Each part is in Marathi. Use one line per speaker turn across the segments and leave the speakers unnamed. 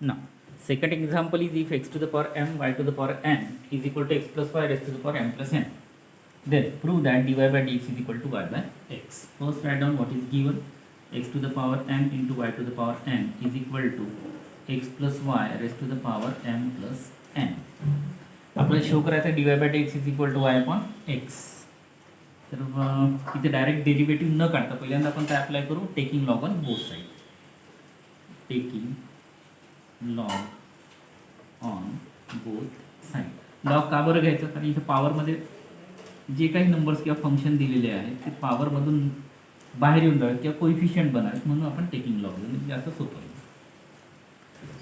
Now, second example is if x to the power m y to the power n is equal to x plus y raised to the power m plus n. Then prove that dy by dx is equal to y by x. First write down what is given. X to the power m into y to the power n is equal to x plus y raised to the power m plus n. आपल्याला शो करायचं dy by dx is equal to y upon x. तर इथे डायरेक्ट डेरिव्हेटिव्ह न काढता पहिल्यांदा आपण काय अप्लाय करू, taking log on both side. Taking log on both side. Log का बरं घ्यायचं, कारण इथे पॉवरमध्ये जे काही नंबर्स किंवा फंक्शन दिलेले आहेत ते पॉवरमधून बाहेर येऊन जावेत किंवा कोइफिशियंट बनावेत, म्हणून आपण टेकिंग लॉग म्हणजे जास्त सोपं आहे.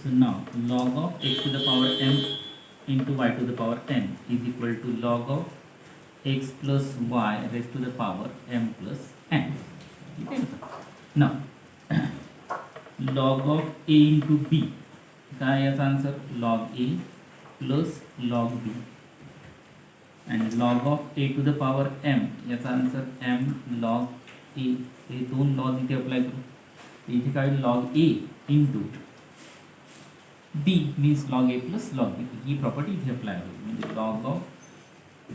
So now log of x to the power m into y to the power n is equal to log of x plus y raised to the power m plus n. ठीक आहे का? नाव log of a into b काय याचा answer log a plus log b and log of a to the power m याचा आन्सर m log a. हे दोन लॉग इथे अप्लाय करू. इथे काय log a into b means log a plus log b. He property इथे अप्लाय होईल, म्हणजे log of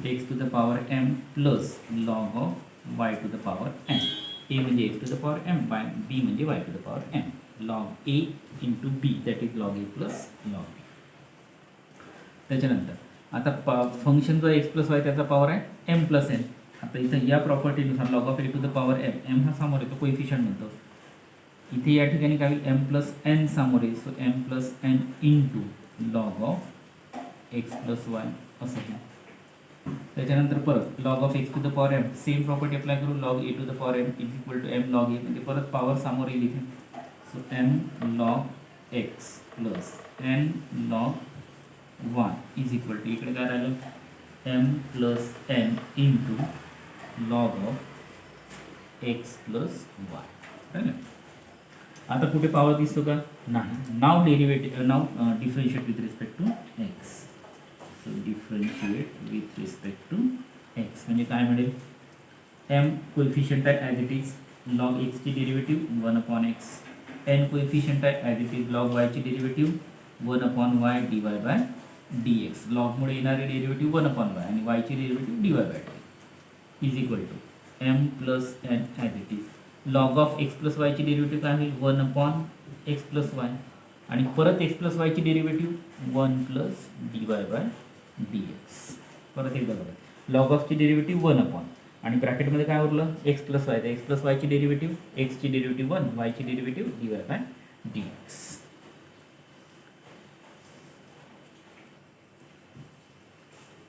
x to the power m plus log of y to the power n. a म्हणजे x to the power m by b म्हणजे y to the power n. log a into b that is log a plus log b. त्याच्यानंतर आता फंक्शन जो x प्लस वाय त्याचा पॉवर आहे m प्लस n. आता इथं या प्रॉपर्टीनुसार log of a to the power m, m हा समोर येतो कोइफिशियंट म्हणतो. इथे या ठिकाणी काय होईल m प्लस n समोर येईल, so m plus n into log of x plus Y असं होईल. त्याच्यानंतर परत log of x to the power M, same property apply करू. Log A to the power M is equal to M log A, म्हणजे परत पॉवर समोर येईल इथे. So M log X plus N log one is equal to इकडे काय राहिलं M plus N into log of X plus Y. राहिलं. आता कुठे पॉवर दिसतो का, नाही. नाव डेरिव्हेटिव्ह, नाव differentiate with respect to X. So differentiate with respect to X म्हणजे काय मिळेल, एम कोइफिशियंट आहे ॲज इट इज, लॉग एक्सची डेरिव्हेटिव्ह 1/x. एन कोइफिशियंट आहे ॲज इट इज, लॉग वायची derivative 1/y dy by dx. लॉगमुळे येणारे डेरिव्हेटिव्ह 1/y आणि वायची derivative dy by dx is equal to M plus N as it is. Log of X plus वायची डेरिव्हेटिव्ह काय होईल 1/x प्लस वाय आणि परत एक्स प्लस वायची derivative 1 plus dy by dx. परत एकदा बघा, लॉग ऑफची डेरिव्हेटिव्ह 1/, आणि ब्रॅकेटमध्ये काय उरलं एक्स प्लस वाय. तर एक्स प्लस वायची डेरिव्हेटिव्ह, एक्सची डेरिव्हेटिव्ह 1, वायची डेरिव्हेटिव्ह dy बाय dx.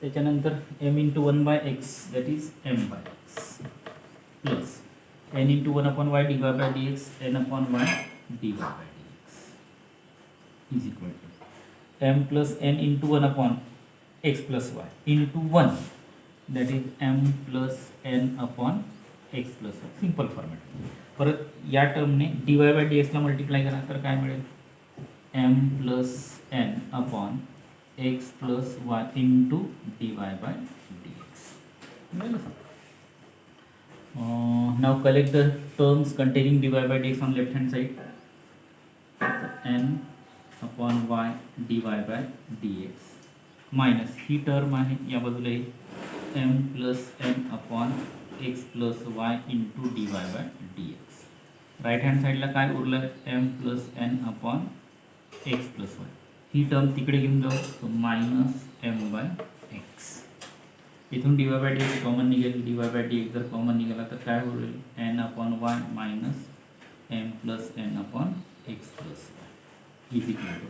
त्याच्यानंतर m into 1/x that is m by x plus n into 1/y dy by dx n/y dy by dx is equal to m plus n into 1/x plus y into 1 that is m plus n upon x plus y. Simple format. परत या टर्मने dy बाय dx ला मल्टिप्लाय करा तर काय मिळेल m plus n upon x plus y into dy by dx. मिळेल का? Now collect the terms containing dy by dx on left hand side. n upon y dy by dx minus ही टर्म आहे या बाजूला येईल m plus n upon x plus y into dy by dx. Right hand साईडला काय उरलं m plus n upon x plus y. ही टर्म तिकडे घेऊन जाऊ, so minus m by x. इथून dy बाय dx कॉमन निघेल, dy बाय dx जर कॉमन निघाला तर काय होईल n upon y minus m plus n upon x plus y is equal to.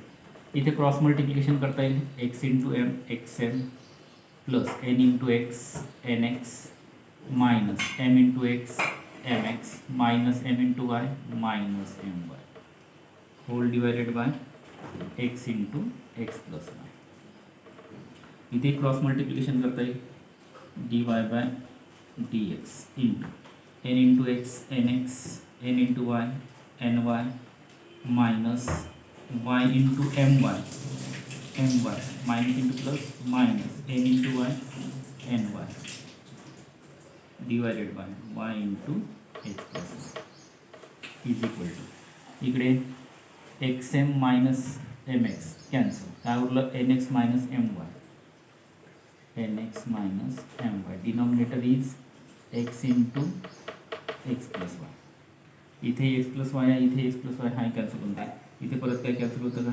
इथे क्रॉस मल्टिप्लिकेशन करता येईल x into m xm plus n into x nx minus m into x mx minus m into y minus my whole divided by x into x plus y. इथे क्रॉस मल्टिप्लिकेशन करता येईल dy by dx into n into x nx n into y ny minus y into my minus into plus minus n into y ny divided by y into x plus y is equal to इकडे xm minus M X cancel, काय उरलं N X minus M Y, N X minus M Y, denominator is X into X plus Y. इथे एक्स प्लस वाय आहे, इथे एक्स प्लस वाय हाय कॅन्सल होऊन जाईल. इथे परत काय कॅन्सल होतं का,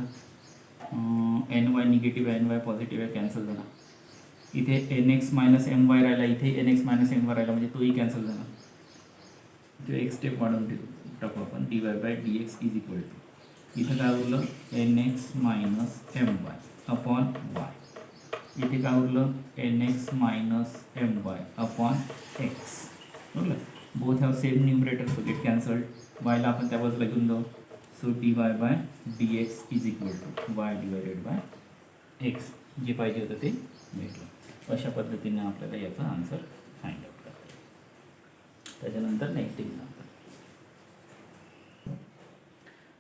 एन वाय निगेटिव्ह आहे, एन वाय पॉझिटिव्ह आहे, कॅन्सल झाला. इथे N X minus M Y राहिला, इथे N X minus M Y राहिला, म्हणजे तोही कॅन्सल झाला. इथे एक स्टेप वाढवून टाकू आपण, D Y by D X is equal to, इथे काय उरलं N X minus M Y upon Y. इथे काय उरलं N X minus M Y upon X. बरोबर, both have same numerator so get cancelled. वायला आपण त्या बाजूला घेऊन जाऊ. So D Y by D X is equal to Y divided by X. जे पाहिजे होतं ते भेटलं. अशा पद्धतीने आपल्याला याचा आन्सर फाइंड आउट करायचा. त्याच्यानंतर next example.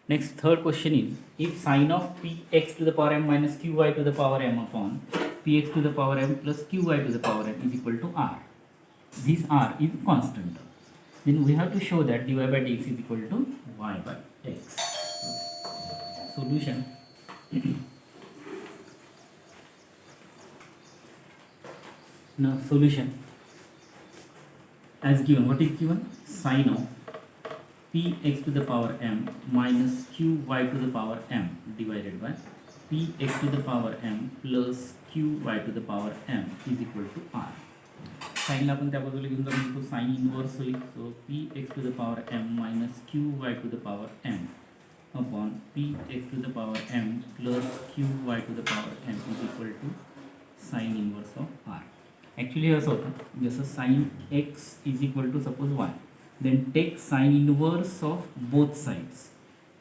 Next third question is, if sine of P X to the power M minus Q Y to the power M upon P X to the power M plus Q Y to the power M is equal to R. This r is constant. Then we have to show that dy by dx is equal to y by x. Solution. Now solution as given. What is given? Sin of p x to the power m minus q y to the power m divided by p x to the power m plus q y to the power m is equal to r. साईनला आपण त्या बाजूला घेऊन जाऊन तो साईन इनवर्स होईल. So P X to the power M minus Q Y to the power M upon P X to the power M plus Q Y to the power M is equal to sine inverse of R. Actually असं होतं, जसं sine X is equal to suppose Y, then take sine inverse of both sides.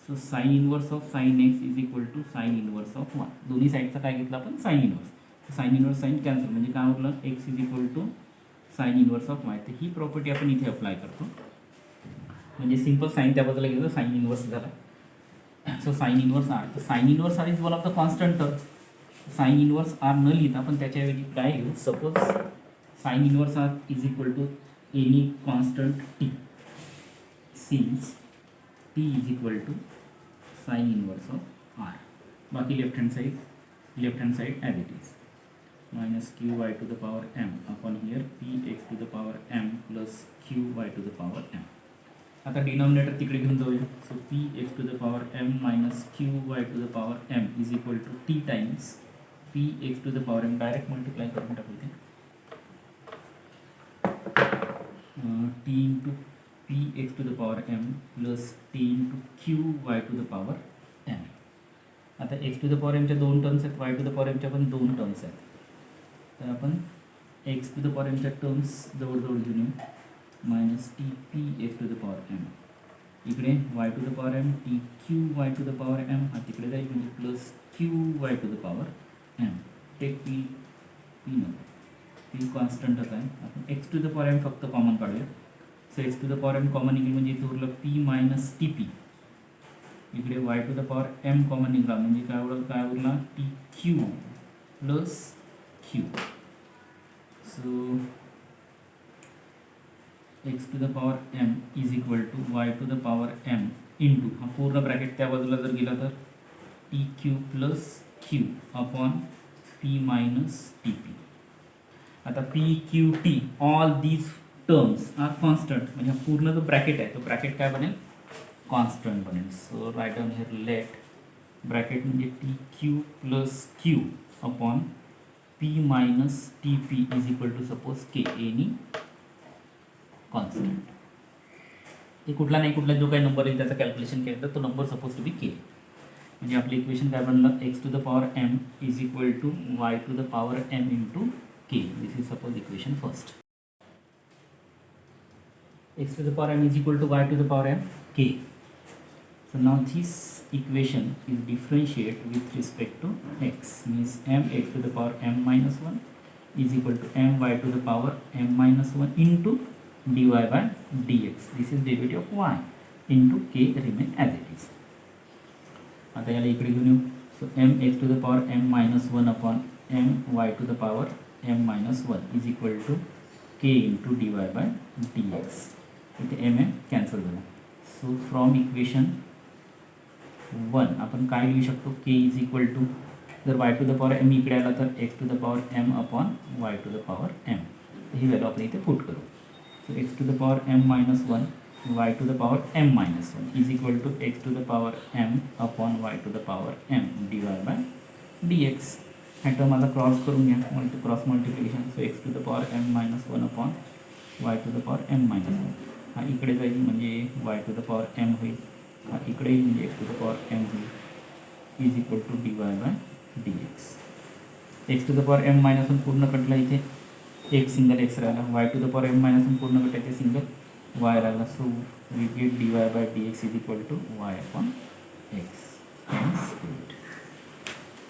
So sine inverse of sine X is equal to sine inverse of Y. दोन्ही साईडचा काय घेतला आपण sine inverse. Sine inverse sine cancel, म्हणजे काय उरलं X is equal to sine inverse of Y. तर ही प्रॉपर्टी आपण इथे अप्लाय करतो. म्हणजे सिंपल साइन त्या बाजूला घेतो, साइन इनवर्स झाला. So sine inverse R. तर sine inverse R is one of the constant term. Sine inverse R न लिहिता आपण त्याच्याऐवजी काय घेऊ, suppose sine inverse R is equal to any constant T, since T is equal to sine inverse of R. बाकी left hand side as it is minus q y to the power m upon here p x to the power m plus q y to the power m. आता डिनॉमिनेटर तिकडे घेऊन जाऊया. So p x to the power m minus q y to the power m is equal to t times p x to the power m. Direct multiply करून टाकू ते t into p x to the power m plus t into q y to the power m. आता x to the power m च्या दोन टर्म्स आहेत, y to the power m च्या पण दोन टर्म्स आहेत. तर आपण एक्स टू द पॉवर एमच्या टर्म्स जवळजवळ घेऊन येऊ. Minus T P X to the power M, इकडे Y to the power M T Q Y to the power M, हा तिकडे जाईल म्हणजे plus Q Y to the power M. Take P, P नको, पी कॉन्स्टंटच आहे. आपण X to the power M फक्त कॉमन काढूया. So x to the power M common निघेल म्हणजे इथे उरलं पी मायनस टी पी. इकडे Y to the power M common निघाला म्हणजे काय उरला T Q plus q. So x to the power m is equal to y to the power m into, हा पूर्ण ब्रॅकेट त्या बाजूला जर गेला तर T Q plus Q upon P minus T P. आता P Q T all these terms are constant, म्हणजे हा पूर्ण जो ब्रॅकेट आहे तो ब्रॅकेट काय बनेल कॉन्स्टंट बनेल. So right down here let bracket म्हणजे T Q plus Q upon p minus tp is equal to suppose k, any constant. हे कुठला नाही कुठला जो काही नंबर येईल त्याचा कॅल्क्युलेशन केलं तर तो number suppose to be k. म्हणजे आपलं इक्वेशन काय बनलं X to the power m is equal to Y to the power m into k. This is suppose equation first. X to the power m is equal to Y to the power m k. So now this equation is differentiate with respect to x, means m x to the power m minus 1 is equal to m y to the power m minus 1 into dy by dx. This is derivative of y into k remain as it is. आता याला इकडे घेऊन येऊ. So m x to the power m minus 1 upon m y to the power m minus 1 is equal to k into dy by dx. इथे m कॅन्सल झाला. सो फ्रॉम इक्वेशन 1 आपण काय लिहू शकतो के इज इक्वल टू जर Y to the power M इकडे आला तर X to the power M upon Y to the power M ही व्हॅल्यू आपण इथे पुट करू. So x to the power M minus 1 Y to the power M minus 1 is equal to X to the power M upon Y to the power m d Y by D x. हा टर्म आता क्रॉस करून घ्या cross multiplication. So x to the power M minus 1 upon Y to the power M minus 1 हा इकडे जाईल म्हणजे y to the power m होईल. हा इकडे येईल म्हणजे x to the power m होईल is equal to d Y by D x. X to the power M minus 1 पूर्ण कटला इथे एक सिंगल एक्स राहिला. Y to the power M minus 1 पूर्ण कटला इथे सिंगल वाय राहिला. So we get D Y by D X is equal to Y upon X.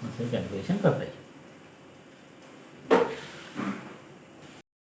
असं कॅल्क्युलेशन करता येईल.